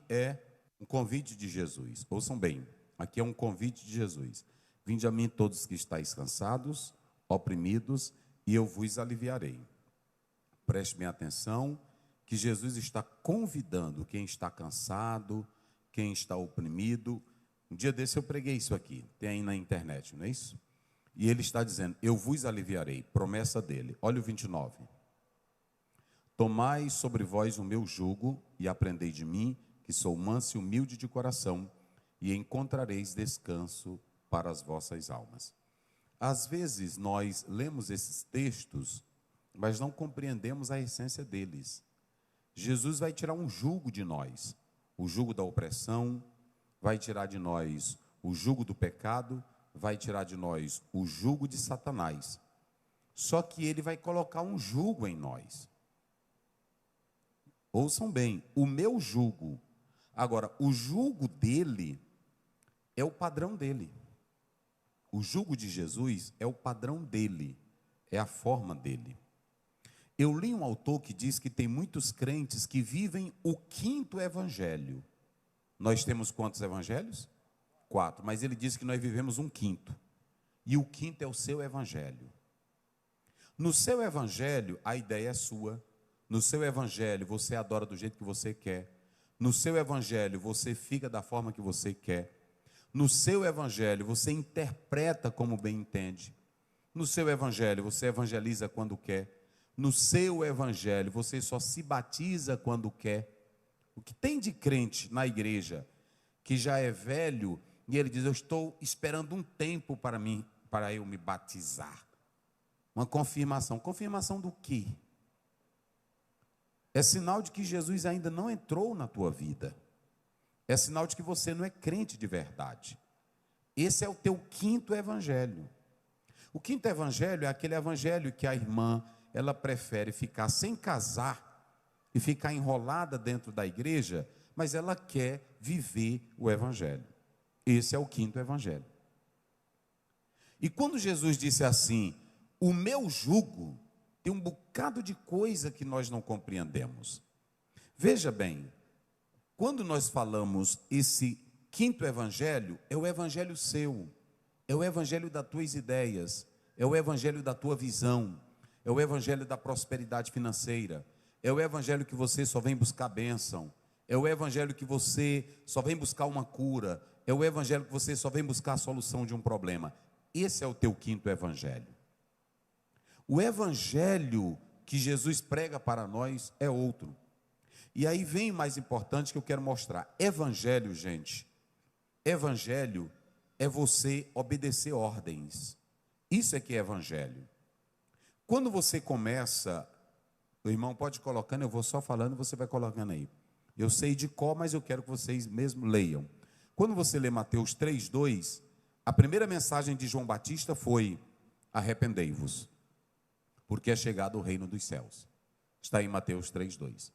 é um convite de Jesus. Ouçam bem, aqui é um convite de Jesus. Vinde a mim todos que estáis cansados, oprimidos, e eu vos aliviarei. Preste bem atenção, que Jesus está convidando quem está cansado, quem está oprimido. Um dia desse eu preguei isso aqui, tem aí na internet, não é isso? E ele está dizendo, eu vos aliviarei, promessa dele. Olha o 29. Tomai sobre vós o meu jugo e aprendei de mim, que sou manso e humilde de coração, e encontrareis descanso para as vossas almas. Às vezes nós lemos esses textos, mas não compreendemos a essência deles. Jesus vai tirar um jugo de nós, o jugo da opressão, vai tirar de nós o jugo do pecado, vai tirar de nós o jugo de Satanás. Só que ele vai colocar um jugo em nós. Ouçam bem, o meu jugo. Agora, o jugo dele é o padrão dele. O jugo de Jesus é o padrão dele, é a forma dele. Eu li um autor que diz que tem muitos crentes que vivem o quinto evangelho. Nós temos quantos evangelhos? 4, mas ele diz que nós vivemos um quinto. E o quinto é o seu evangelho. No seu evangelho, a ideia é sua. No seu evangelho, você adora do jeito que você quer. No seu evangelho, você fica da forma que você quer. No seu evangelho, você interpreta como bem entende. No seu evangelho, você evangeliza quando quer. No seu evangelho, você só se batiza quando quer. O que tem de crente na igreja que já é velho e ele diz, eu estou esperando um tempo para eu me batizar. Uma confirmação. Confirmação do quê? É sinal de que Jesus ainda não entrou na tua vida. É sinal de que você não é crente de verdade. Esse é o teu quinto evangelho. O quinto evangelho é aquele evangelho que a irmã, ela prefere ficar sem casar e ficar enrolada dentro da igreja, mas ela quer viver o evangelho. Esse é o quinto evangelho. E quando Jesus disse assim, o meu jugo, tem um bocado de coisa que nós não compreendemos. Veja bem, quando nós falamos esse quinto evangelho, é o evangelho seu, é o evangelho das tuas ideias, é o evangelho da tua visão, é o evangelho da prosperidade financeira, é o evangelho que você só vem buscar bênção, é o evangelho que você só vem buscar uma cura, é o evangelho que você só vem buscar a solução de um problema. Esse é o teu quinto evangelho. O evangelho que Jesus prega para nós é outro. E aí vem o mais importante que eu quero mostrar. Evangelho, gente, evangelho é você obedecer ordens. Isso é que é evangelho. Quando você começa, o irmão pode ir colocando, eu vou só falando, você vai colocando aí. Eu sei de cor, mas eu quero que vocês mesmo leiam. Quando você lê Mateus 3:2, a primeira mensagem de João Batista foi, arrependei-vos, porque é chegado o reino dos céus. Está em Mateus 3:2.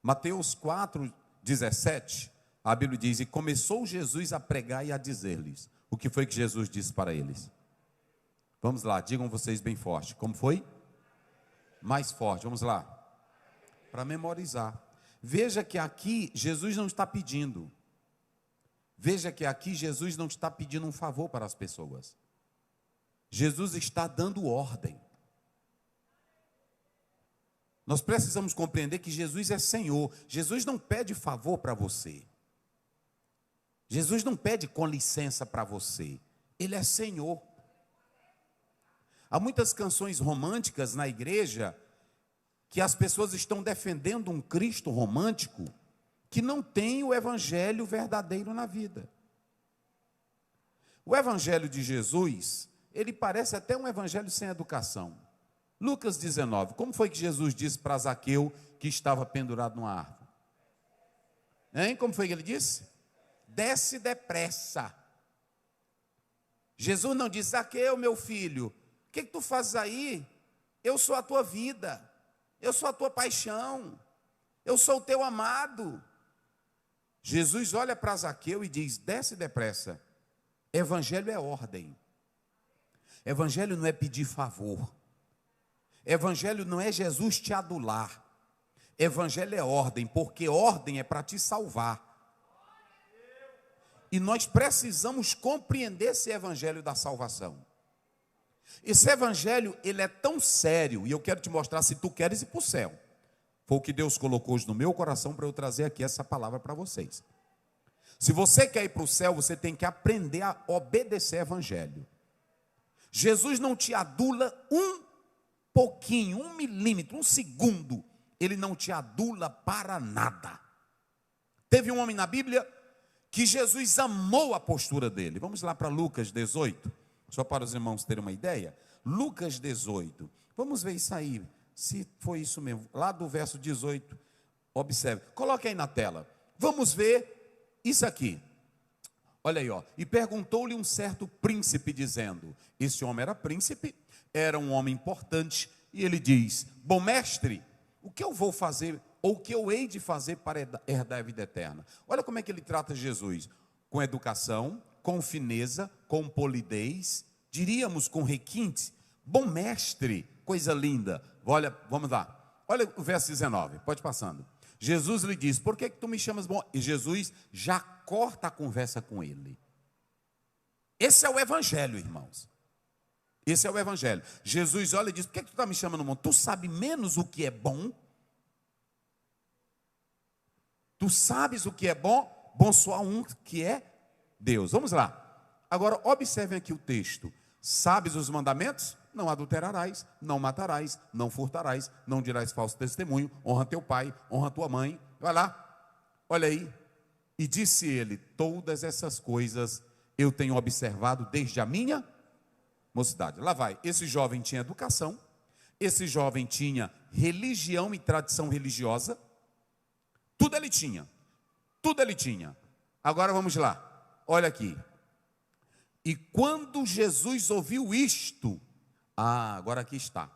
Mateus 4:17, a Bíblia diz, e começou Jesus a pregar e a dizer-lhes. O que foi que Jesus disse para eles? Vamos lá, digam vocês bem forte. Como foi? Mais forte, vamos lá. Para memorizar. Veja que aqui Jesus não está pedindo. Veja que aqui Jesus não está pedindo um favor para as pessoas. Jesus está dando ordem. Nós precisamos compreender que Jesus é Senhor. Jesus não pede favor para você. Jesus não pede com licença para você. Ele é Senhor. Há muitas canções românticas na igreja que as pessoas estão defendendo um Cristo romântico que não tem o evangelho verdadeiro na vida. O evangelho de Jesus, ele parece até um evangelho sem educação. Lucas 19, como foi que Jesus disse para Zaqueu que estava pendurado numa árvore? Hein? Como foi que ele disse? Desce depressa. Jesus não disse, Zaqueu, meu filho, o que tu fazes aí? Eu sou a tua vida, eu sou a tua paixão, eu sou o teu amado. Jesus olha para Zaqueu e diz, desce depressa. Evangelho é ordem. Evangelho não é pedir favor. Evangelho não é Jesus te adular. Evangelho é ordem, porque ordem é para te salvar. E nós precisamos compreender esse evangelho da salvação. Esse evangelho, ele é tão sério, e eu quero te mostrar se tu queres ir para o céu. Foi o que Deus colocou hoje no meu coração para eu trazer aqui essa palavra para vocês. Se você quer ir para o céu, você tem que aprender a obedecer ao evangelho. Jesus não te adula um pouquinho, 1 milímetro, 1 segundo. Ele não te adula para nada. Teve um homem na Bíblia que Jesus amou a postura dele. Vamos lá para Lucas 18, só para os irmãos terem uma ideia. Lucas 18, vamos ver isso aí, se foi isso mesmo. Lá do verso 18, observe, coloque aí na tela. Vamos ver isso aqui. Olha aí, ó. E perguntou-lhe um certo príncipe, dizendo, esse homem era príncipe, era um homem importante, e ele diz, bom mestre, o que eu vou fazer, ou o que eu hei de fazer para herdar a vida eterna? Olha como é que ele trata Jesus, com educação, com fineza, com polidez, diríamos com requinte, bom mestre, coisa linda. Olha, vamos lá, olha o verso 19, pode passando. Jesus lhe diz, por que tu me chamas bom? E Jesus já corta a conversa com ele. Esse é o evangelho, irmãos. Esse é o evangelho. Jesus olha e diz, por que tu está me chamando bom? Tu sabe menos o que é bom? Tu sabes o que é bom? Bom só há um que é Deus. Vamos lá. Agora, observem aqui o texto. Sabes os mandamentos? Não adulterarás, não matarás, não furtarás, não dirás falso testemunho, honra teu pai, honra tua mãe. Vai lá, olha aí. E disse ele, todas essas coisas eu tenho observado desde a minha mocidade. Lá vai, esse jovem tinha educação, esse jovem tinha religião e tradição religiosa, tudo ele tinha, tudo ele tinha. Agora vamos lá, olha aqui. E quando Jesus ouviu isto, agora aqui está.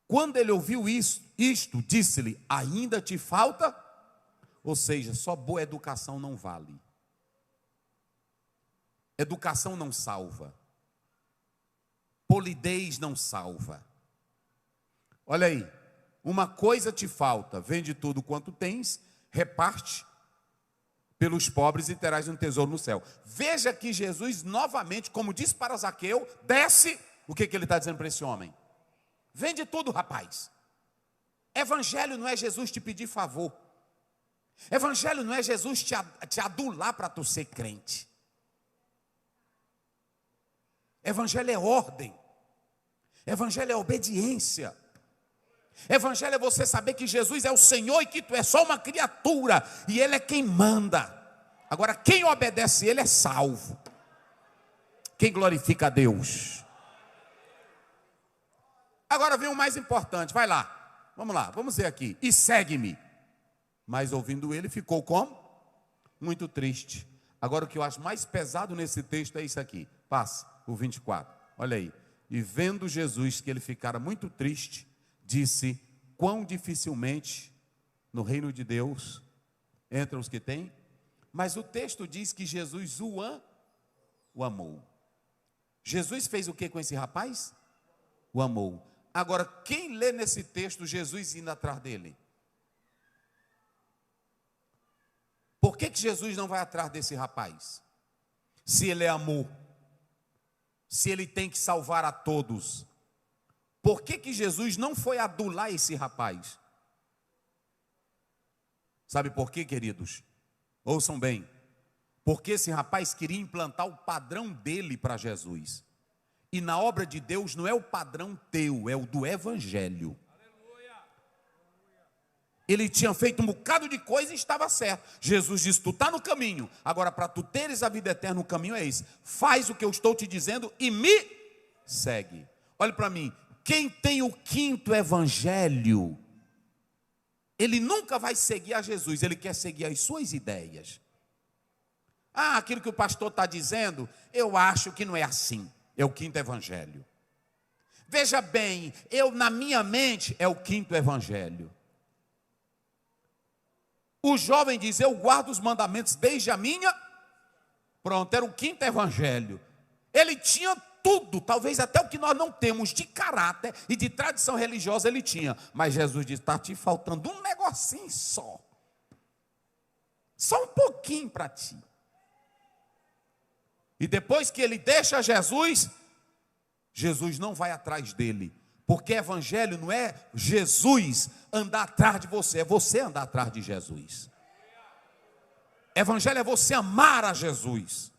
Quando ele ouviu isto, disse-lhe, ainda te falta? Ou seja, só boa educação não vale. Educação não salva. Polidez não salva. Olha aí, uma coisa te falta, vende tudo quanto tens, reparte pelos pobres e terás um tesouro no céu. Veja que Jesus novamente, como disse para Zaqueu, desce, o que ele está dizendo para esse homem? Vende tudo, rapaz. Evangelho não é Jesus te pedir favor. Evangelho não é Jesus te adular para tu ser crente. Evangelho é ordem. Evangelho é obediência. Evangelho é você saber que Jesus é o Senhor e que tu é só uma criatura e Ele é quem manda. Agora, quem obedece Ele é salvo. Quem glorifica a Deus. Agora vem o mais importante, vai lá. Vamos lá, vamos ver aqui. E segue-me. Mas ouvindo ele, ficou como? Muito triste. Agora o que eu acho mais pesado nesse texto é isso aqui. Passa, o 24. Olha aí. E vendo Jesus que ele ficara muito triste, disse, quão dificilmente no reino de Deus entram os que têm. Mas o texto diz que Jesus o amou. Jesus fez o que com esse rapaz? O amou. Agora, quem lê nesse texto Jesus indo atrás dele? Por que Jesus não vai atrás desse rapaz? Se ele é amor, se ele tem que salvar a todos, por que Jesus não foi adular esse rapaz? Sabe por quê, queridos? Ouçam bem. Porque esse rapaz queria implantar o padrão dele para Jesus. E na obra de Deus não é o padrão teu, é o do evangelho. Ele tinha feito um bocado de coisa e estava certo. Jesus disse, tu está no caminho. Agora, para tu teres a vida eterna, o caminho é esse. Faz o que eu estou te dizendo e me segue. Olha para mim. Quem tem o quinto evangelho, ele nunca vai seguir a Jesus. Ele quer seguir as suas ideias. Aquilo que o pastor está dizendo, eu acho que não é assim. É o quinto evangelho. Veja bem, na minha mente, é o quinto evangelho. O jovem diz, eu guardo os mandamentos desde a minha. Pronto, era o quinto evangelho. Ele tinha tudo, talvez até o que nós não temos de caráter e de tradição religiosa ele tinha. Mas Jesus disse: está te faltando um negocinho só. Só um pouquinho para ti. E depois que ele deixa Jesus, Jesus não vai atrás dele. Porque evangelho não é Jesus andar atrás de você, é você andar atrás de Jesus. Evangelho é você amar a Jesus.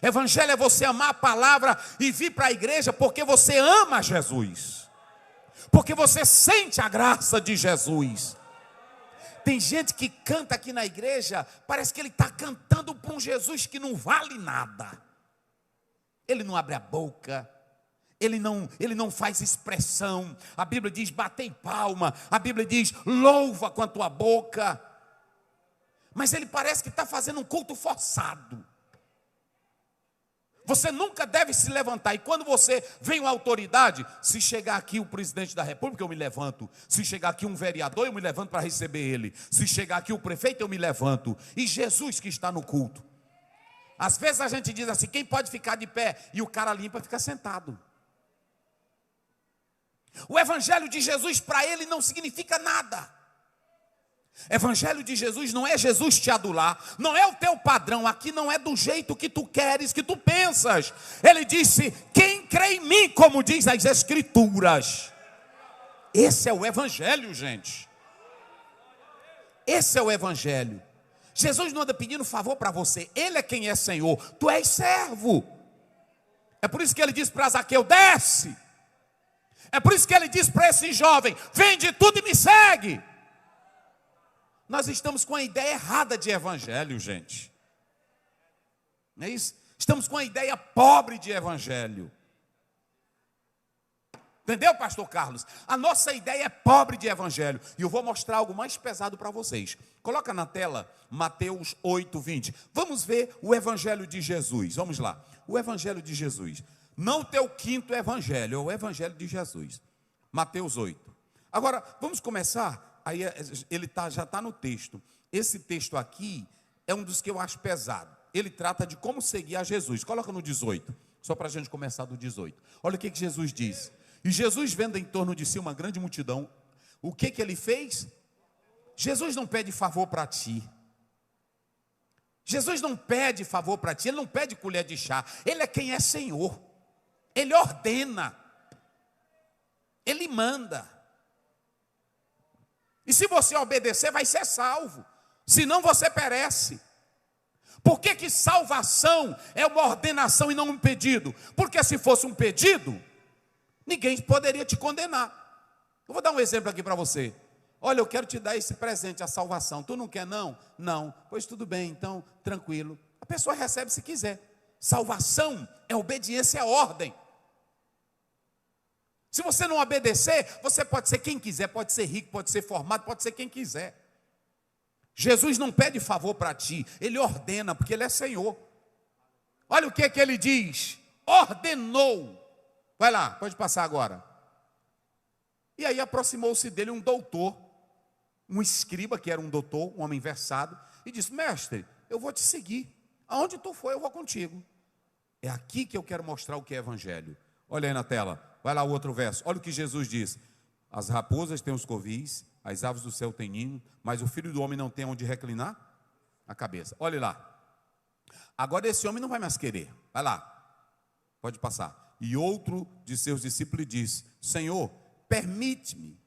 Evangelho é você amar a palavra e vir para a igreja porque você ama Jesus. Porque você sente a graça de Jesus. Tem gente que canta aqui na igreja, parece que ele está cantando para um Jesus que não vale nada. Ele não abre a boca, ele não faz expressão. A Bíblia diz: batei palma. A Bíblia diz: louva com a tua boca. Mas ele parece que está fazendo um culto forçado. Você nunca deve se levantar. E quando você vem uma autoridade, se chegar aqui o presidente da república, eu me levanto. Se chegar aqui um vereador, eu me levanto para receber ele. Se chegar aqui o prefeito, eu me levanto. E Jesus que está no culto. Às vezes a gente diz assim: quem pode ficar de pé? E o cara limpa fica sentado. O evangelho de Jesus para ele não significa nada. Evangelho de Jesus não é Jesus te adular, não é o teu padrão, aqui não é do jeito que tu queres, que tu pensas. Ele disse: quem crê em mim, como diz as Escrituras. Esse é o evangelho, gente. Esse é o evangelho. Jesus não anda pedindo favor para você, ele é quem é Senhor, tu és servo. É por isso que ele diz para Zaqueu: desce. É por isso que ele diz para esse jovem: vende tudo e me segue. Nós estamos com a ideia errada de evangelho, gente. Não é isso? Estamos com a ideia pobre de evangelho. Entendeu, pastor Carlos? A nossa ideia é pobre de evangelho. E eu vou mostrar algo mais pesado para vocês. Coloca na tela Mateus 8:20. Vamos ver o evangelho de Jesus. Vamos lá. O evangelho de Jesus. Não o teu quinto evangelho, é o evangelho de Jesus. Mateus 8. Agora, vamos começar. Aí ele já está no texto. Esse texto aqui é um dos que eu acho pesado. Ele trata de como seguir a Jesus. Coloca no 18, só para a gente começar do 18. Olha o que Jesus diz. E Jesus, vendo em torno de si uma grande multidão, o que ele fez? Jesus não pede favor para ti. Jesus não pede favor para ti, ele não pede colher de chá. Ele é quem é Senhor. Ele ordena. Ele manda. E se você obedecer, vai ser salvo. Senão você perece. Por que salvação é uma ordenação e não um pedido? Porque se fosse um pedido, ninguém poderia te condenar. Eu vou dar um exemplo aqui para você. Olha, eu quero te dar esse presente, a salvação. Tu não quer não? Não. Pois tudo bem, então, tranquilo. A pessoa recebe se quiser. Salvação é obediência à ordem. Se você não obedecer, você pode ser quem quiser, pode ser rico, pode ser formado, pode ser quem quiser. Jesus não pede favor para ti, ele ordena, porque ele é Senhor. Olha o que ele diz: ordenou. Vai lá, pode passar agora. E aí aproximou-se dele um doutor, um escriba, que era um doutor, um homem versado, e disse: mestre, eu vou te seguir. Aonde tu for, eu vou contigo. É aqui que eu quero mostrar o que é evangelho. Olha aí na tela. Vai lá o outro verso. Olha o que Jesus diz: as raposas têm os covis, as aves do céu têm ninho, mas o filho do homem não tem onde reclinar a cabeça. Olha lá. Agora esse homem não vai mais querer. Vai lá. Pode passar. E outro de seus discípulos disse: Senhor, permite-me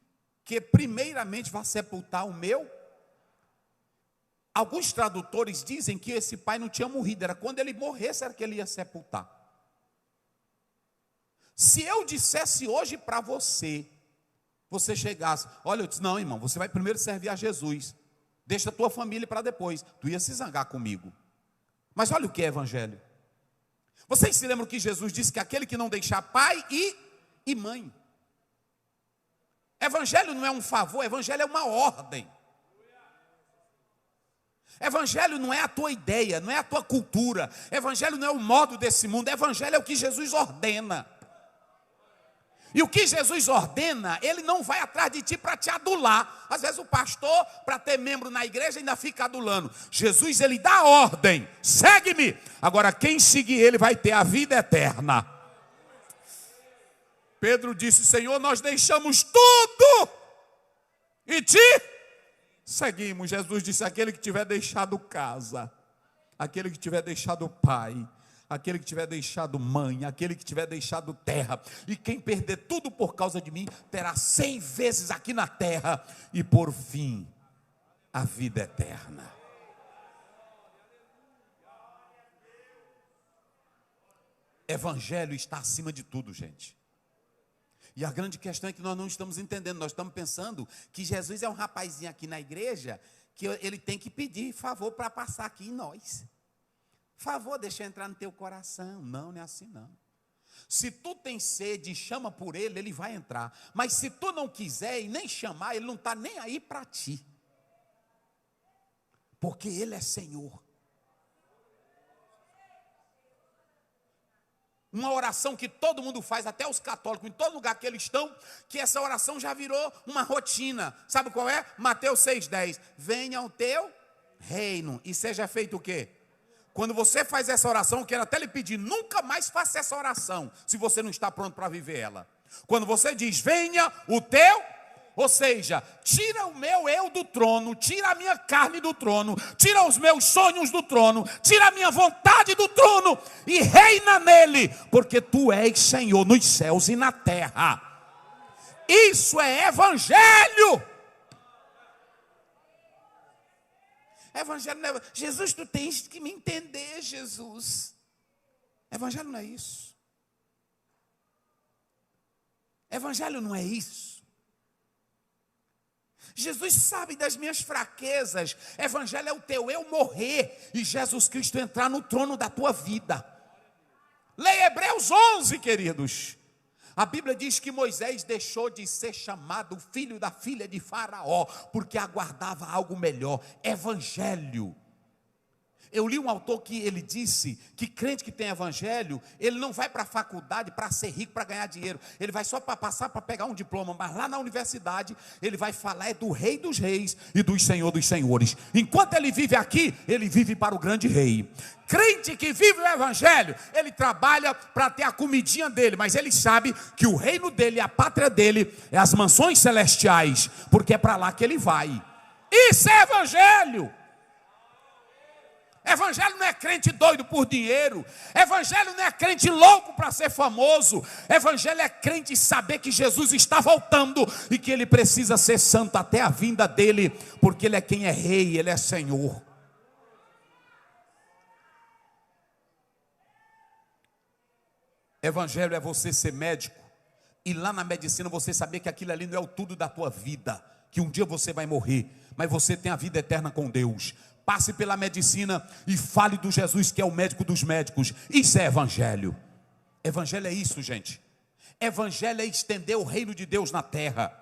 que primeiramente vá sepultar o meu. Alguns tradutores dizem que esse pai não tinha morrido, era quando ele morresse era que ele ia sepultar. Se eu dissesse hoje para você, você chegasse: olha, eu disse: não, irmão, você vai primeiro servir a Jesus, deixa a tua família para depois. Tu ia se zangar comigo. Mas olha o que é evangelho. Vocês se lembram que Jesus disse que aquele que não deixar pai e mãe. Evangelho não é um favor, evangelho é uma ordem. Evangelho não é a tua ideia, não é a tua cultura. Evangelho não é o modo desse mundo. Evangelho é o que Jesus ordena. E o que Jesus ordena, ele não vai atrás de ti para te adular. Às vezes o pastor, para ter membro na igreja, ainda fica adulando. Jesus, ele dá ordem: segue-me. Agora quem seguir ele vai ter a vida eterna. Pedro disse: Senhor, nós deixamos tudo e te seguimos. Jesus disse: aquele que tiver deixado casa, aquele que tiver deixado pai, aquele que tiver deixado mãe, aquele que tiver deixado terra, e quem perder tudo por causa de mim, terá 100 vezes aqui na terra, e por fim, a vida eterna. Evangelho está acima de tudo, gente. E a grande questão é que nós não estamos entendendo. Nós estamos pensando que Jesus é um rapazinho aqui na igreja, que ele tem que pedir favor para passar aqui em nós. Favor, deixa eu entrar no teu coração. Não, não é assim não. Se tu tem sede e chama por ele, ele vai entrar. Mas se tu não quiser e nem chamar, ele não está nem aí para ti. Porque ele é Senhor. Uma oração que todo mundo faz, até os católicos, em todo lugar que eles estão, que essa oração já virou uma rotina. Sabe qual é? Mateus 6,10. Venha o teu reino e seja feito o quê? Quando você faz essa oração, eu quero até lhe pedir, nunca mais faça essa oração, se você não está pronto para viver ela. Quando você diz, venha o teu, ou seja, tira o meu eu do trono, tira a minha carne do trono, tira os meus sonhos do trono, tira a minha vontade do trono e reina nele, porque tu és Senhor nos céus e na terra. Isso é evangelho. Evangelho não é... Jesus, tu tens que me entender, Jesus. Evangelho não é isso. Evangelho não é isso. Jesus sabe das minhas fraquezas. Evangelho é o teu eu morrer e Jesus Cristo entrar no trono da tua vida. Leia Hebreus 11, queridos. A Bíblia diz que Moisés deixou de ser chamado filho da filha de Faraó, porque aguardava algo melhor, evangelho. Eu li um autor que ele disse que crente que tem evangelho, ele não vai para a faculdade para ser rico, para ganhar dinheiro. Ele vai só para passar, para pegar um diploma, mas lá na universidade, ele vai falar do Rei dos Reis e do Senhor dos Senhores. Enquanto ele vive aqui, ele vive para o grande Rei. Crente que vive o evangelho, ele trabalha para ter a comidinha dele, mas ele sabe que o reino dele, a pátria dele, é as mansões celestiais, porque é para lá que ele vai. Isso é evangelho. Evangelho não é crente doido por dinheiro. Evangelho não é crente louco para ser famoso. Evangelho é crente saber que Jesus está voltando e que ele precisa ser santo até a vinda dele, porque ele é quem é rei, ele é Senhor. Evangelho é você ser médico e lá na medicina você saber que aquilo ali não é o tudo da tua vida, que um dia você vai morrer, mas você tem a vida eterna com Deus. Passe pela medicina e fale do Jesus que é o médico dos médicos. Isso é evangelho. Evangelho é isso, gente. Evangelho é estender o reino de Deus na terra.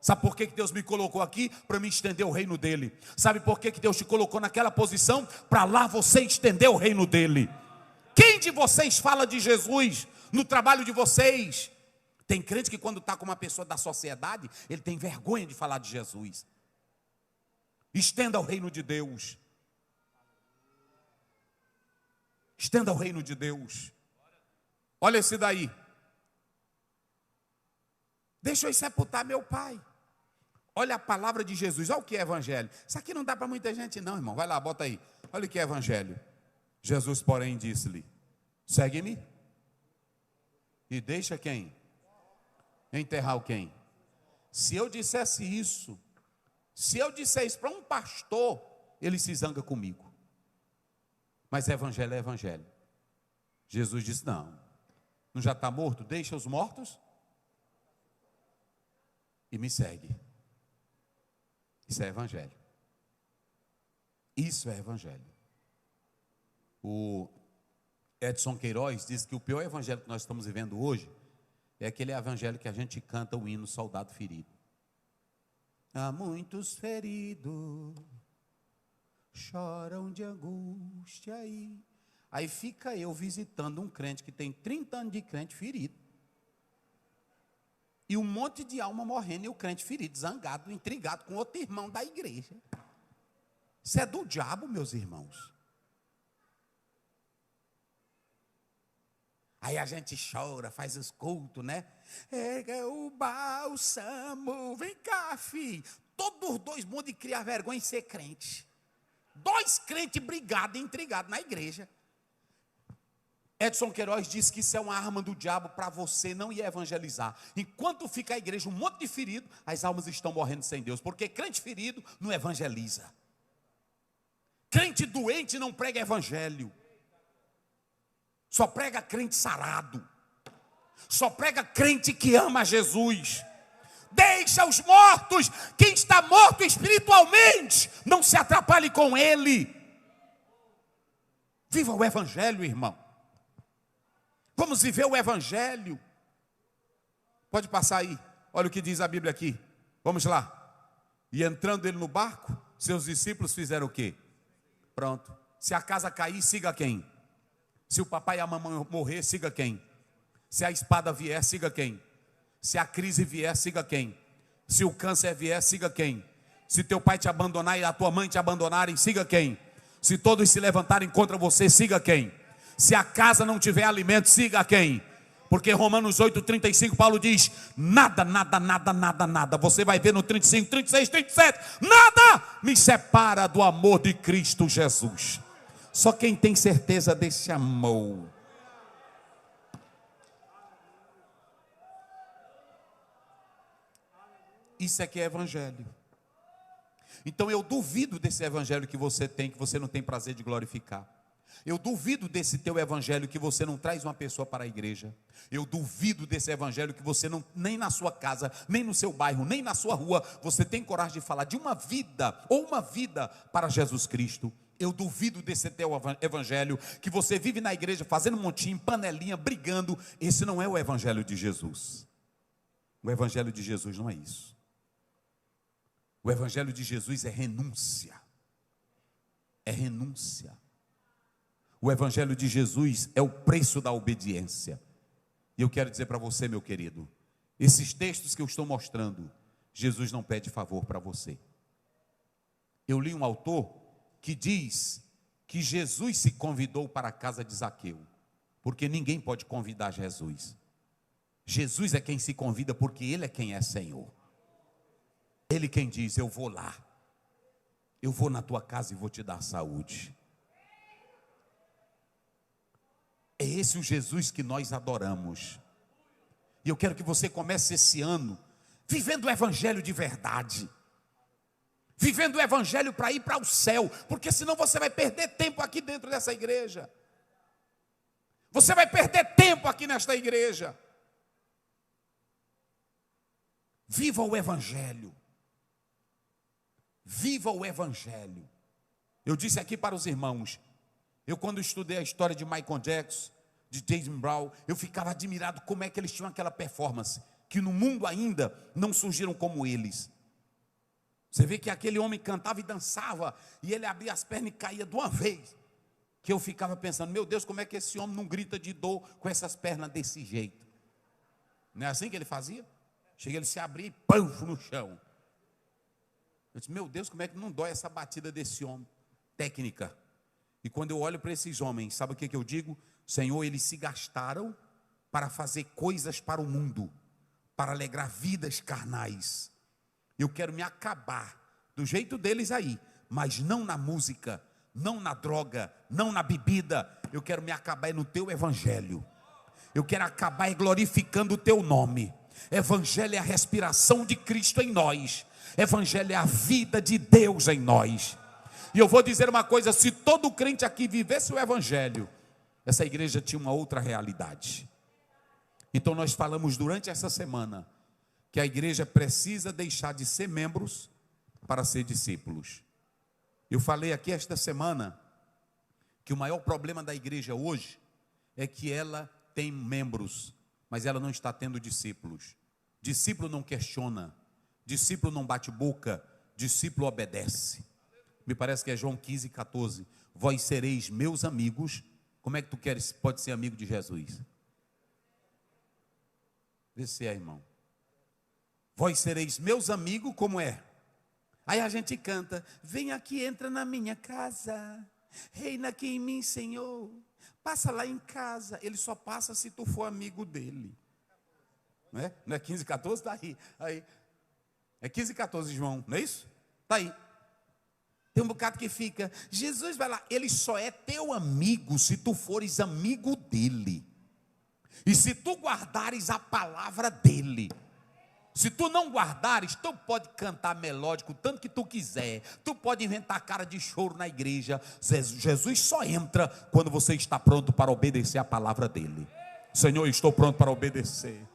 Sabe por que Deus me colocou aqui? Para me estender o reino dele. Sabe por que Deus te colocou naquela posição? Para lá você estender o reino dele. Quem de vocês fala de Jesus no trabalho de vocês? Tem crente que quando está com uma pessoa da sociedade, ele tem vergonha de falar de Jesus. Estenda o reino de Deus. Estenda o reino de Deus. Olha esse daí. Deixa eu sepultar meu pai. Olha a palavra de Jesus. Olha o que é evangelho. Isso aqui não dá para muita gente não, irmão. Vai lá, bota aí. Olha o que é evangelho. Jesus, porém, disse-lhe: segue-me. E deixa quem? Enterrar o quem? Se eu dissesse isso, se eu disser isso para um pastor, ele se zanga comigo. Mas evangelho é evangelho. Jesus disse: não já está morto? Deixa os mortos e me segue. Isso é evangelho. Isso é evangelho. O Edson Queiroz diz que o pior evangelho que nós estamos vivendo hoje é aquele evangelho que a gente canta o hino Soldado Ferido. Há muitos feridos, choram de angústia aí fica eu visitando um crente que tem 30 anos de crente ferido. E um monte de alma morrendo e o crente ferido, zangado, intrigado com outro irmão da igreja. Isso é do diabo, meus irmãos. Aí a gente chora, faz os cultos, né? Erga o bálsamo, vem cá, filho. Todos dois mundos de criar vergonha em ser crente. Dois crentes brigados, intrigados na igreja. Edson Queiroz disse que isso é uma arma do diabo para você não ir evangelizar. Enquanto fica a igreja um monte de ferido, as almas estão morrendo sem Deus. Porque crente ferido não evangeliza. Crente doente não prega evangelho. Só prega crente sarado. Só prega crente que ama Jesus. Deixa os mortos. Quem está morto espiritualmente, não se atrapalhe com ele. Viva o evangelho, irmão. Vamos viver o evangelho. Pode passar aí. Olha o que diz a Bíblia aqui. Vamos lá. E entrando ele no barco, seus discípulos fizeram o quê? Pronto. Se a casa cair, siga quem? Se o papai e a mamãe morrer, siga quem? Se a espada vier, siga quem? Se a crise vier, siga quem? Se o câncer vier, siga quem? Se teu pai te abandonar e a tua mãe te abandonarem, siga quem? Se todos se levantarem contra você, siga quem? Se a casa não tiver alimento, siga quem? Porque Romanos 8:35, Paulo diz: nada, nada, nada, nada, nada. Você vai ver no 35, 36, 37. Nada me separa do amor de Cristo Jesus. Só quem tem certeza desse amor. Isso é que é evangelho. Então eu duvido desse evangelho que você tem, que você não tem prazer de glorificar. Eu duvido desse teu evangelho que você não traz uma pessoa para a igreja. Eu duvido desse evangelho que você não, nem na sua casa, nem no seu bairro, nem na sua rua, você tem coragem de falar de uma vida, ou uma vida para Jesus Cristo. Eu duvido desse teu evangelho que você vive na igreja fazendo montinho, panelinha, brigando. Esse não é o evangelho de Jesus. O evangelho de Jesus não é isso. O evangelho de Jesus é renúncia. É renúncia. O evangelho de Jesus é o preço da obediência. E eu quero dizer para você, meu querido, esses textos que eu estou mostrando, Jesus não pede favor para você. Eu li um autor que diz que Jesus se convidou para a casa de Zaqueu, porque ninguém pode convidar Jesus. Jesus é quem se convida, porque Ele é quem é Senhor. Ele quem diz: eu vou lá, eu vou na tua casa e vou te dar saúde. É esse o Jesus que nós adoramos. E eu quero que você comece esse ano vivendo o evangelho de verdade. Vivendo o evangelho para ir para o céu. Porque senão você vai perder tempo aqui dentro dessa igreja. Você vai perder tempo aqui nesta igreja. Viva o evangelho. Viva o evangelho. Eu disse aqui para os irmãos, eu quando estudei a história de Michael Jackson, de James Brown, eu ficava admirado como é que eles tinham aquela performance, que no mundo ainda não surgiram como eles. Você vê que aquele homem cantava e dançava, e ele abria as pernas e caía de uma vez, que eu ficava pensando, meu Deus, como é que esse homem não grita de dor com essas pernas desse jeito? Não é assim que ele fazia? Chega, ele se abria e pão no chão. Eu disse, meu Deus, como é que não dói essa batida desse homem? Técnica. E quando eu olho para esses homens, sabe o que eu digo? Senhor, eles se gastaram para fazer coisas para o mundo, para alegrar vidas carnais. Eu quero me acabar do jeito deles aí, mas não na música, não na droga, não na bebida. Eu quero me acabar no teu evangelho. Eu quero acabar glorificando o teu nome. Evangelho é a respiração de Cristo em nós. Evangelho é a vida de Deus em nós. E eu vou dizer uma coisa, se todo crente aqui vivesse o evangelho, essa igreja tinha uma outra realidade. Então nós falamos durante essa semana que a igreja precisa deixar de ser membros para ser discípulos. Eu falei aqui esta semana que o maior problema da igreja hoje é que ela tem membros, mas ela não está tendo discípulos. Discípulo não questiona, discípulo não bate boca, discípulo obedece. Me parece que é João 15:14. Vós sereis meus amigos. Como é que tu queres, pode ser amigo de Jesus? Vê se é, irmão. Vós sereis meus amigos, como é? Aí a gente canta, vem aqui, entra na minha casa, Reina aqui em mim, Senhor. Passa lá em casa. Ele só passa se tu for amigo dele. Não é? Não é 15, 14? Está aí. É 15, 14, João, não é isso? Está aí. Tem um bocado que fica, Jesus vai lá, ele só é teu amigo se tu fores amigo dele. E se tu guardares a palavra dele. Se tu não guardares, tu pode cantar melódico tanto que tu quiser. Tu pode inventar cara de choro na igreja. Jesus só entra quando você está pronto para obedecer a palavra dele. Senhor, eu estou pronto para obedecer.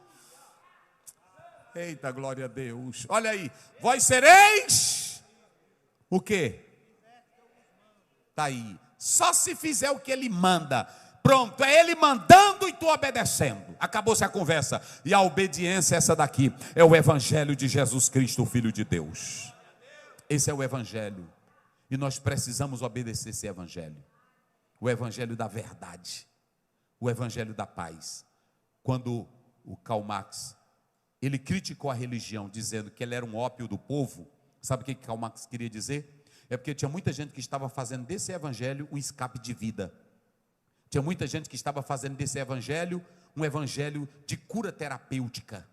Eita, glória a Deus. Olha aí, vós sereis o quê? Está aí. Só se fizer o que ele manda. Pronto, é ele mandando e tu obedecendo. Acabou-se a conversa. E a obediência é essa daqui. É o evangelho de Jesus Cristo, o Filho de Deus. Esse é o evangelho. E nós precisamos obedecer esse evangelho. O evangelho da verdade. O evangelho da paz. Quando o Karl Marx, ele criticou a religião, dizendo que ele era um ópio do povo. Sabe o que Karl Marx queria dizer? É porque tinha muita gente que estava fazendo desse evangelho um escape de vida. Tinha muita gente que estava fazendo desse evangelho um evangelho de cura terapêutica.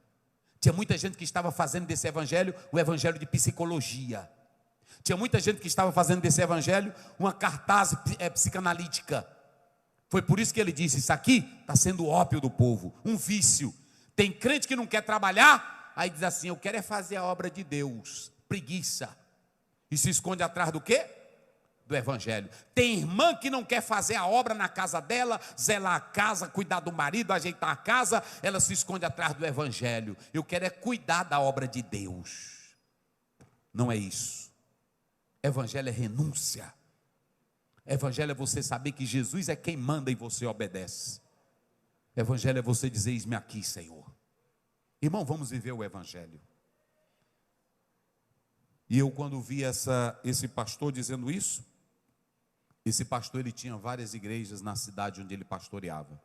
Tinha muita gente que estava fazendo desse evangelho um evangelho de psicologia. Tinha muita gente que estava fazendo desse evangelho uma cartaz psicanalítica. Foi por isso que ele disse, isso aqui está sendo o ópio do povo, um vício. Tem crente que não quer trabalhar, aí diz assim, eu quero é fazer a obra de Deus, preguiça. E se esconde atrás do quê? Do evangelho. Tem irmã que não quer fazer a obra na casa dela, zelar a casa, cuidar do marido, ajeitar a casa, ela se esconde atrás do evangelho. Eu quero é cuidar da obra de Deus. Não é isso. Evangelho é renúncia. Evangelho é você saber que Jesus é quem manda e você obedece. Evangelho é você dizer, eis-me aqui, Senhor. Irmão, vamos viver o evangelho. E eu, quando vi esse pastor dizendo isso, esse pastor, ele tinha várias igrejas na cidade onde ele pastoreava.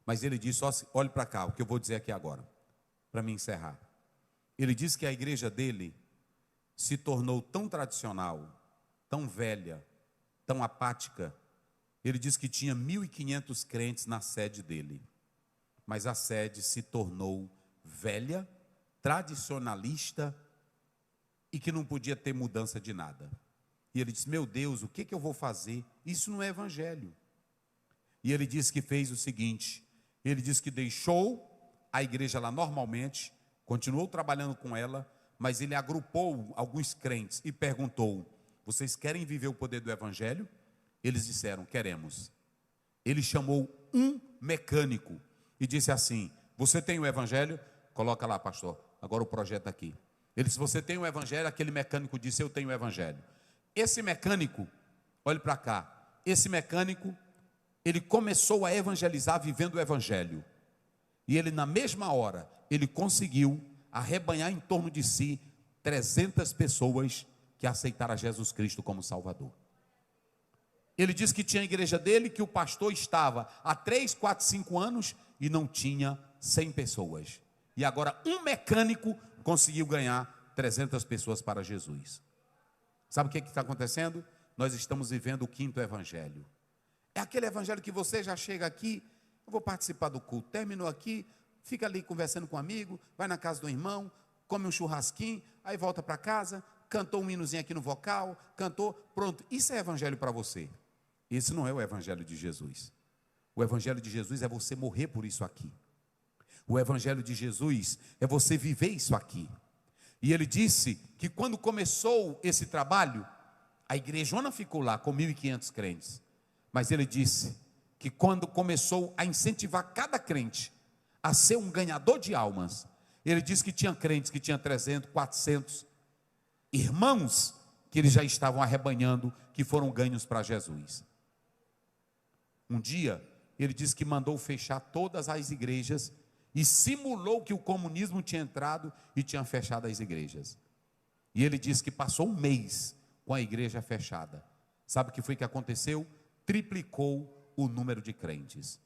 Mas ele disse, olhe para cá, o que eu vou dizer aqui agora, para me encerrar. Ele disse que a igreja dele se tornou tão tradicional, tão velha, tão apática. Ele disse que tinha 1.500 crentes na sede dele. Mas a sede se tornou velha, tradicionalista, e que não podia ter mudança de nada. E ele disse, meu Deus, o que eu vou fazer? Isso não é evangelho. E ele disse que fez o seguinte, ele disse que deixou a igreja lá normalmente, continuou trabalhando com ela, mas ele agrupou alguns crentes e perguntou, vocês querem viver o poder do evangelho? Eles disseram, queremos. Ele chamou um mecânico e disse assim, você tem o evangelho? Coloca lá, pastor, agora o projeto aqui. Ele disse, você tem o evangelho? Aquele mecânico disse, eu tenho o evangelho. Esse mecânico, olhe para cá, esse mecânico, ele começou a evangelizar vivendo o evangelho. E ele, na mesma hora, ele conseguiu arrebanhar em torno de si 300 pessoas que aceitaram a Jesus Cristo como Salvador. Ele disse que tinha a igreja dele, que o pastor estava há 3, 4, 5 anos e não tinha 100 pessoas. E agora um mecânico conseguiu ganhar 300 pessoas para Jesus. Sabe o que está acontecendo? Nós estamos vivendo o 5º evangelho. É aquele evangelho que você já chega aqui, eu vou participar do culto, terminou aqui, fica ali conversando com um amigo, vai na casa do irmão, come um churrasquinho, aí volta para casa, cantou um hinozinho aqui no vocal, cantou, pronto. Isso é evangelho para você. Esse não é o evangelho de Jesus. O evangelho de Jesus é você morrer por isso aqui. O evangelho de Jesus é você viver isso aqui. E ele disse que quando começou esse trabalho, a igrejona ficou lá com 1.500 crentes. Mas ele disse que quando começou a incentivar cada crente a ser um ganhador de almas, ele disse que tinha crentes que tinham 300, 400 irmãos que eles já estavam arrebanhando, que foram ganhos para Jesus. Um dia, ele disse que mandou fechar todas as igrejas e simulou que o comunismo tinha entrado e tinha fechado as igrejas. E ele disse que passou um mês com a igreja fechada. Sabe o que foi que aconteceu? Triplicou o número de crentes.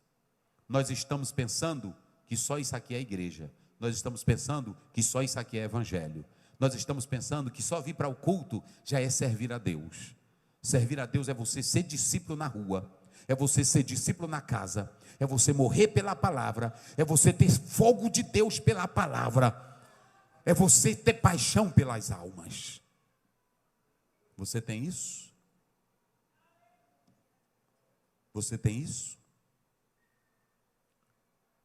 Nós estamos pensando que só isso aqui é igreja. Nós estamos pensando que só isso aqui é evangelho. Nós estamos pensando que só vir para o culto já é servir a Deus. Servir a Deus é você ser discípulo na rua, é você ser discípulo na casa, é você morrer pela palavra, é você ter fogo de Deus pela palavra, é você ter paixão pelas almas. Você tem isso? Você tem isso?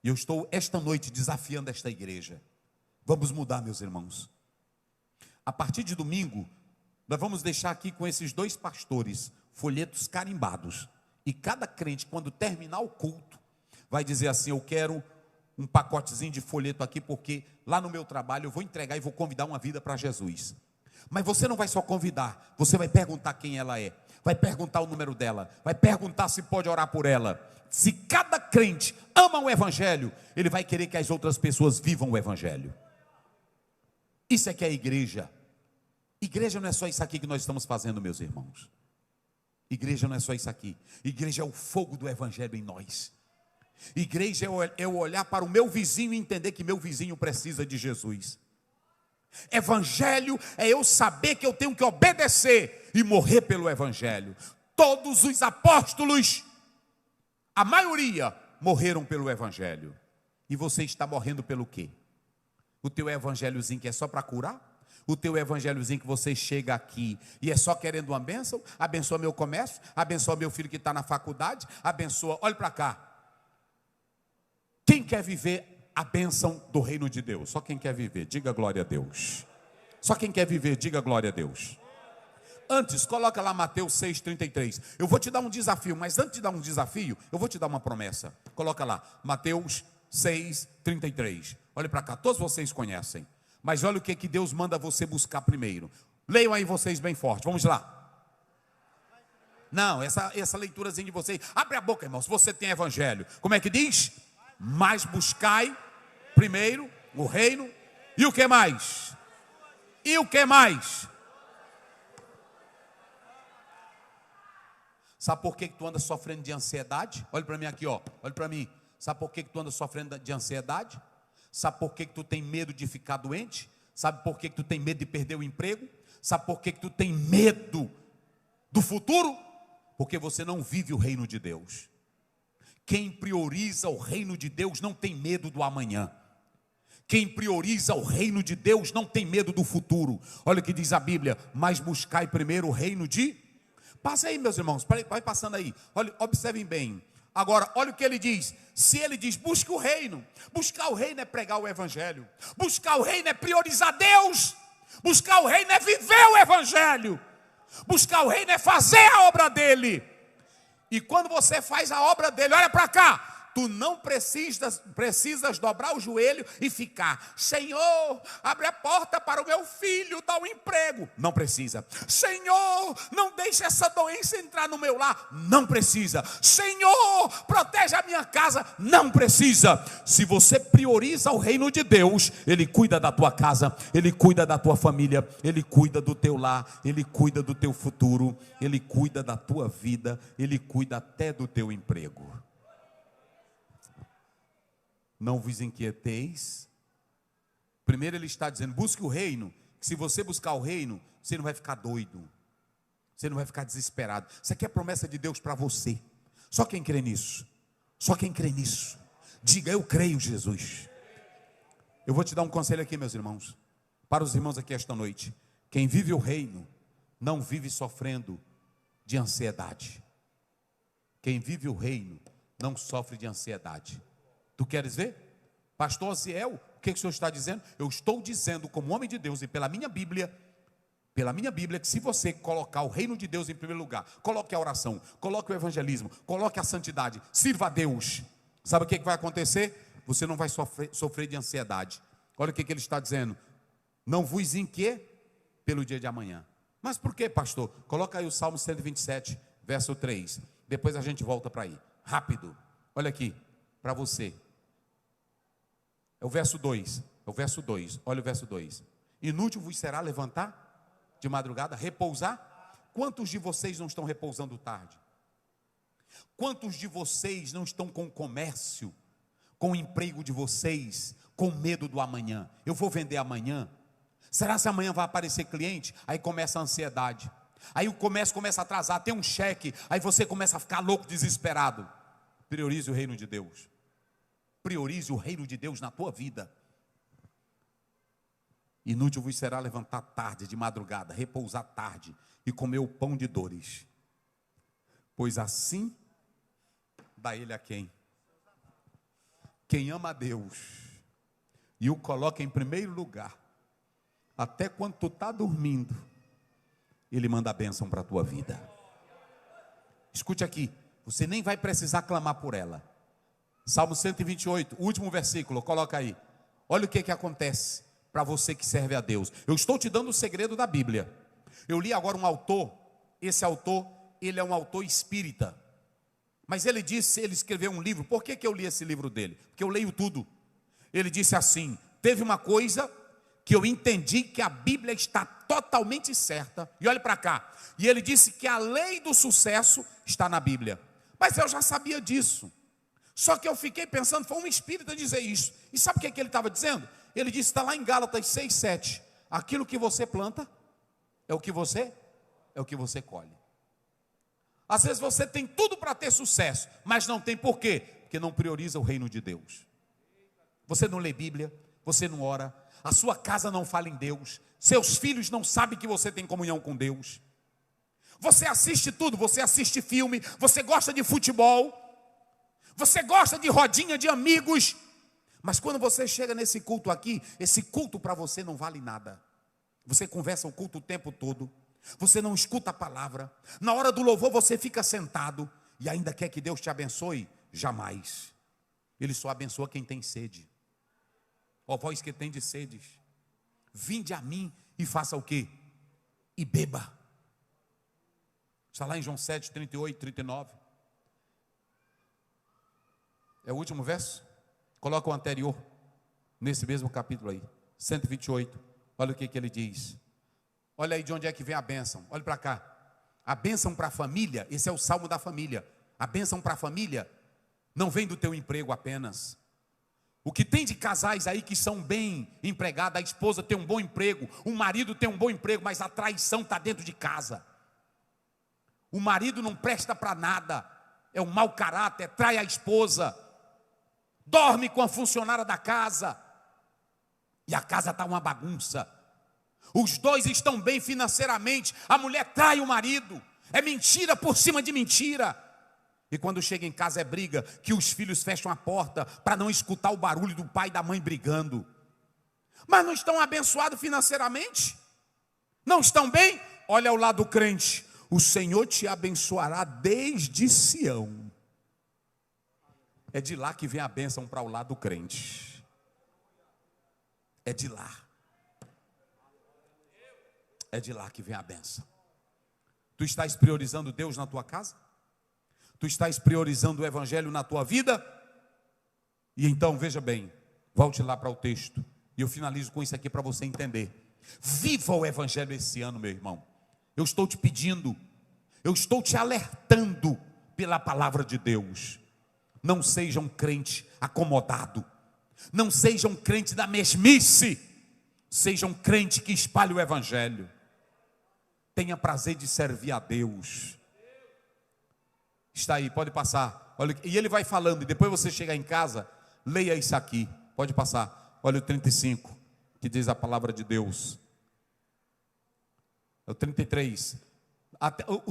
E eu estou esta noite desafiando esta igreja. Vamos mudar, meus irmãos. A partir de domingo, nós vamos deixar aqui com esses 2 pastores folhetos carimbados. E cada crente, quando terminar o culto, vai dizer assim: eu quero um pacotezinho de folheto aqui, porque lá no meu trabalho eu vou entregar e vou convidar uma vida para Jesus. Mas você não vai só convidar, você vai perguntar quem ela é, vai perguntar o número dela, vai perguntar se pode orar por ela. Se cada crente ama o evangelho, ele vai querer que as outras pessoas vivam o evangelho. Isso é que é igreja. Igreja não é só isso aqui que nós estamos fazendo, meus irmãos. Igreja não é só isso aqui. Igreja é o fogo do evangelho em nós. Igreja é eu olhar para o meu vizinho e entender que meu vizinho precisa de Jesus. Evangelho é eu saber que eu tenho que obedecer e morrer pelo evangelho. Todos os apóstolos, a maioria, morreram pelo evangelho. E você está morrendo pelo quê? O teu evangelhozinho que é só para curar? O teu evangelhozinho que você chega aqui e é só querendo uma bênção? Abençoa meu comércio, abençoa meu filho que está na faculdade, abençoa, olha para cá. Quem quer viver a bênção do reino de Deus? Só quem quer viver, diga glória a Deus. Só quem quer viver, diga glória a Deus. Antes, coloca lá Mateus 6,33. Eu vou te dar um desafio, mas antes de dar um desafio, eu vou te dar uma promessa. Coloca lá, Mateus 6,33. Olha para cá, todos vocês conhecem. Mas olha o que Deus manda você buscar primeiro. Leiam aí vocês bem forte, vamos lá. Não, essa leiturazinha de vocês. Abre a boca, irmão, se você tem evangelho. Como é que diz? Mas buscai primeiro o reino. E o que mais? E o que mais? Sabe por que tu anda sofrendo de ansiedade? Olha para mim aqui, ó. Olha para mim. Sabe por que tu anda sofrendo de ansiedade? Sabe por que tu tem medo de ficar doente? Sabe por que tu tem medo de perder o emprego? Sabe por que tu tem medo do futuro? Porque você não vive o reino de Deus. Quem prioriza o reino de Deus não tem medo do amanhã. Quem prioriza o reino de Deus não tem medo do futuro. Olha o que diz a Bíblia: mas buscai primeiro o reino de... Passa aí, meus irmãos, vai passando aí. Olha, observem bem. Agora, olha o que ele diz. Se ele diz, busque o reino. Buscar o reino é pregar o evangelho. Buscar o reino é priorizar Deus. Buscar o reino é viver o evangelho. Buscar o reino é fazer a obra dele. E quando você faz a obra dele, olha para cá. Tu não precisas dobrar o joelho e ficar: Senhor, abre a porta para o meu filho, dá um emprego. Não precisa. Senhor, não deixe essa doença entrar no meu lar. Não precisa. Senhor, protege a minha casa. Não precisa. Se você prioriza o reino de Deus, Ele cuida da tua casa, Ele cuida da tua família, Ele cuida do teu lar, Ele cuida do teu futuro, Ele cuida da tua vida, Ele cuida até do teu emprego. Não vos inquieteis. Primeiro ele está dizendo, busque o reino. Que se você buscar o reino, você não vai ficar doido. Você não vai ficar desesperado. Isso aqui é promessa de Deus para você. Só quem crê nisso. Só quem crê nisso. Diga, eu creio, Jesus. Eu vou te dar um conselho aqui, meus irmãos. Para os irmãos aqui esta noite. Quem vive o reino, não vive sofrendo de ansiedade. Quem vive o reino, não sofre de ansiedade. Tu queres ver? Pastor Aziel, o que o senhor está dizendo? Eu estou dizendo como homem de Deus e pela minha Bíblia, que se você colocar o reino de Deus em primeiro lugar, coloque a oração, coloque o evangelismo, coloque a santidade, sirva a Deus, sabe o que vai acontecer? Você não vai sofrer de ansiedade. Olha o que ele está dizendo: não vos inquiete pelo dia de amanhã. Mas por que, pastor? Coloca aí o Salmo 127, verso 3, depois a gente volta para aí, rápido. Olha aqui, para você. É o verso 2. Olha o verso 2. Inútil vos será levantar de madrugada, repousar. Quantos de vocês não estão repousando tarde? Quantos de vocês não estão com o comércio, com o emprego de vocês, com medo do amanhã? Eu vou vender amanhã? Será que amanhã vai aparecer cliente? Aí começa a ansiedade. Aí o comércio começa a atrasar, tem um cheque, aí você começa a ficar louco, desesperado. Priorize o reino de Deus. Priorize o reino de Deus na tua vida. Inútil vos será levantar tarde, de madrugada, repousar tarde e comer o pão de dores. Pois assim dá ele a quem? Quem ama a Deus e o coloca em primeiro lugar, até quando tu está dormindo, ele manda a bênção para a tua vida. Escute aqui, você nem vai precisar clamar por ela. Salmo 128, último versículo, coloca aí. Olha o que acontece para você que serve a Deus. Eu estou te dando o segredo da Bíblia. Eu li agora um autor, esse autor, ele é um autor espírita. Mas ele escreveu um livro. Por que eu li esse livro dele? Porque eu leio tudo. Ele disse assim: teve uma coisa que eu entendi que a Bíblia está totalmente certa. E olhe para cá. E ele disse que a lei do sucesso está na Bíblia. Mas eu já sabia disso. Só que eu fiquei pensando, foi um espírita dizer isso. E sabe o que ele estava dizendo? Ele disse, está lá em Gálatas 6:7. Aquilo que você planta é o que você colhe. Às vezes você tem tudo para ter sucesso, mas não tem por quê? Porque não prioriza o reino de Deus. Você não lê Bíblia, você não ora, a sua casa não fala em Deus, seus filhos não sabem que você tem comunhão com Deus. Você assiste tudo, você assiste filme, você gosta de futebol, você gosta de rodinha de amigos, mas quando você chega nesse culto aqui, esse culto para você não vale nada. Você conversa o culto o tempo todo, você não escuta a palavra, na hora do louvor você fica sentado, e ainda quer que Deus te abençoe? Jamais. Ele só abençoa quem tem sede. Ó vós que tendes sedes, vinde a mim e faça o quê? E beba. Está lá em João 7, 38, 39. É o último verso? Coloca o anterior, nesse mesmo capítulo aí, 128. Olha o que ele diz. Olha aí de onde é que vem a bênção. Olha para cá. A bênção para a família, esse é o salmo da família. A bênção para a família não vem do teu emprego apenas. O que tem de casais aí que são bem empregados, a esposa tem um bom emprego, o marido tem um bom emprego, mas a traição está dentro de casa. O marido não presta para nada, é um mau caráter, trai a esposa, dorme com a funcionária da casa, e a casa está uma bagunça. Os dois estão bem financeiramente, a mulher trai o marido, é mentira por cima de mentira. E quando chega em casa é briga, que os filhos fecham a porta para não escutar o barulho do pai e da mãe brigando. Mas não estão abençoados financeiramente? Não estão bem? Olha ao lado do crente. O Senhor te abençoará desde Sião. É de lá que vem a bênção para o lado do crente. É de lá. É de lá que vem a bênção. Tu estás priorizando Deus na tua casa? Tu estás priorizando o evangelho na tua vida? E então, veja bem, volte lá para o texto. E eu finalizo com isso aqui para você entender. Viva o evangelho esse ano, meu irmão. Eu estou te pedindo, eu estou te alertando pela palavra de Deus. Não seja um crente acomodado. Não seja um crente da mesmice. Seja um crente que espalhe o evangelho. Tenha prazer de servir a Deus. Está aí, pode passar. Olha, e ele vai falando, e depois você chegar em casa, leia isso aqui. Pode passar. Olha o 35, que diz a palavra de Deus. É o 33.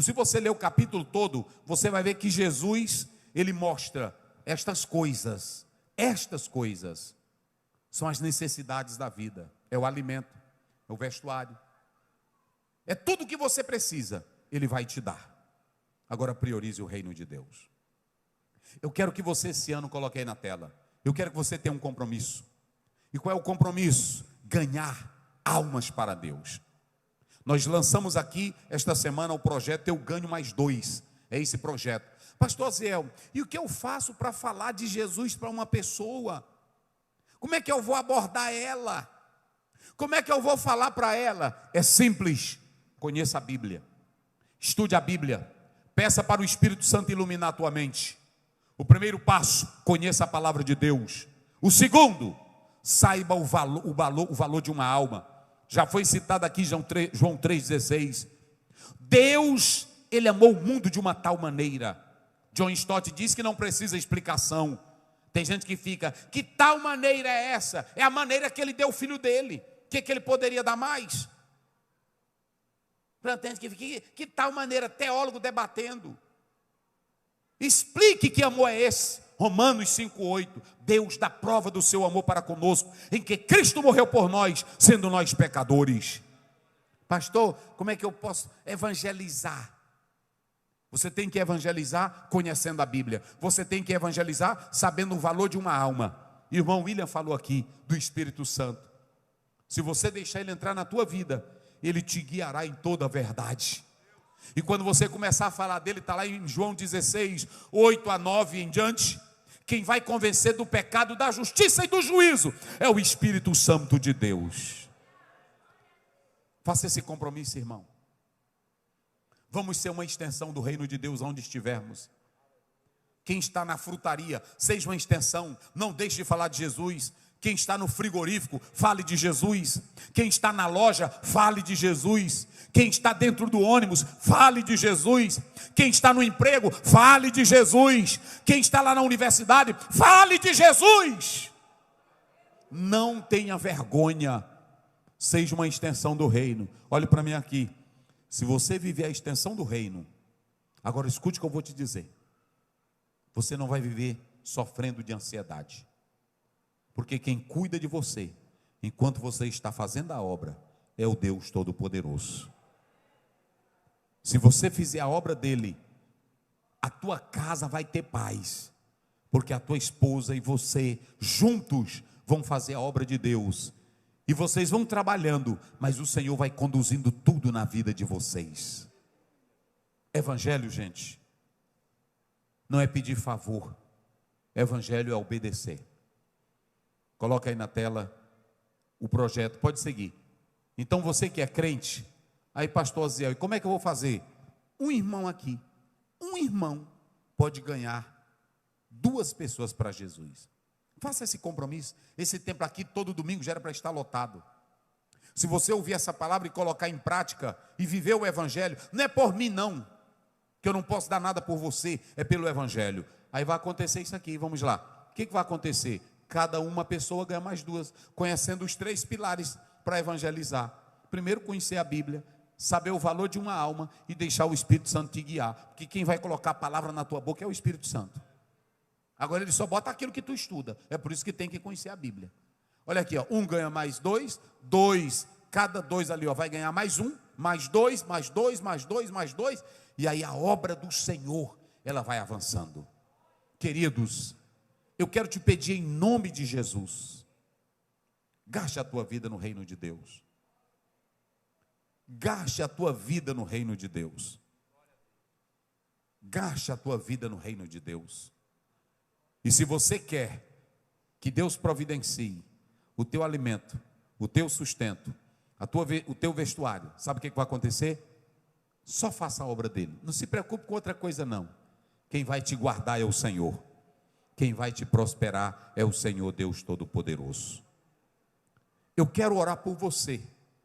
Se você ler o capítulo todo, você vai ver que Jesus, ele mostra estas coisas. Estas coisas são as necessidades da vida. É o alimento, é o vestuário. É tudo que você precisa, ele vai te dar. Agora priorize o reino de Deus. Eu quero que você esse ano coloque aí na tela. Eu quero que você tenha um compromisso. E qual é o compromisso? Ganhar almas para Deus. Nós lançamos aqui esta semana o projeto Eu Ganho Mais Dois. É esse projeto. Pastor Zéu, e o que eu faço para falar de Jesus para uma pessoa? Como é que eu vou abordar ela? Como é que eu vou falar para ela? É simples. Conheça a Bíblia. Estude a Bíblia. Peça para o Espírito Santo iluminar a tua mente. O primeiro passo, conheça a palavra de Deus. O segundo, saiba o valor de uma alma. Já foi citado aqui João 3,16. Deus, Ele amou o mundo de uma tal maneira. John Stott diz que não precisa explicação. Tem gente que fica, que tal maneira é essa? É a maneira que Ele deu o Filho dele. O que Ele poderia dar mais? Tem gente que fica, que tal maneira? Teólogo debatendo. Explique que amor é esse. Romanos 5,8. Deus dá prova do seu amor para conosco, em que Cristo morreu por nós, sendo nós pecadores. Pastor, como é que eu posso evangelizar? Você tem que evangelizar conhecendo a Bíblia. Você tem que evangelizar sabendo o valor de uma alma. Irmão William falou aqui do Espírito Santo. Se você deixar ele entrar na tua vida, ele te guiará em toda a verdade. E quando você começar a falar dele, está lá em João 16, 8-9 em diante. Quem vai convencer do pecado, da justiça e do juízo é o Espírito Santo de Deus. Faça esse compromisso, irmão. Vamos ser uma extensão do reino de Deus onde estivermos. Quem está na frutaria, seja uma extensão, não deixe de falar de Jesus. Quem está no frigorífico, fale de Jesus. Quem está na loja, fale de Jesus. Quem está dentro do ônibus, fale de Jesus. Quem está no emprego, fale de Jesus. Quem está lá na universidade, fale de Jesus. Não tenha vergonha. Seja uma extensão do reino. Olhe para mim aqui. Se você viver a extensão do reino, agora escute o que eu vou te dizer. Você não vai viver sofrendo de ansiedade. Porque quem cuida de você, enquanto você está fazendo a obra, é o Deus Todo-Poderoso. Se você fizer a obra dele, a tua casa vai ter paz. Porque a tua esposa e você, juntos, vão fazer a obra de Deus. E vocês vão trabalhando, mas o Senhor vai conduzindo tudo na vida de vocês. Evangelho, gente, não é pedir favor. Evangelho é obedecer. Coloca aí na tela o projeto, pode seguir. Então você que é crente, aí pastor Aziel, e como é que eu vou fazer? Um irmão aqui, um irmão pode ganhar 2 pessoas para Jesus. Faça esse compromisso. Esse templo aqui todo domingo já era para estar lotado. Se você ouvir essa palavra e colocar em prática e viver o evangelho, não é por mim não, que eu não posso dar nada por você, é pelo evangelho. Aí vai acontecer isso aqui, vamos lá. O que vai acontecer? Cada uma pessoa ganha mais 2, conhecendo os 3 pilares para evangelizar. Primeiro, conhecer a Bíblia, saber o valor de uma alma e deixar o Espírito Santo te guiar. Porque quem vai colocar a palavra na tua boca é o Espírito Santo. Agora ele só bota aquilo que tu estuda. É por isso que tem que conhecer a Bíblia. Olha aqui, ó, 1 ganha mais 2, 2, cada 2 ali, ó, vai ganhar mais 1, mais 2, mais 2, mais 2, mais 2. E aí a obra do Senhor, ela vai avançando. Queridos, eu quero te pedir em nome de Jesus, gaste a tua vida no reino de Deus. Gaste a tua vida no reino de Deus. Gaste a tua vida no reino de Deus. E se você quer que Deus providencie o teu alimento, o teu sustento, o teu vestuário, sabe o que vai acontecer? Só faça a obra dele. Não se preocupe com outra coisa não. Quem vai te guardar é o Senhor. Quem vai te prosperar é o Senhor Deus Todo-Poderoso. Eu quero orar por você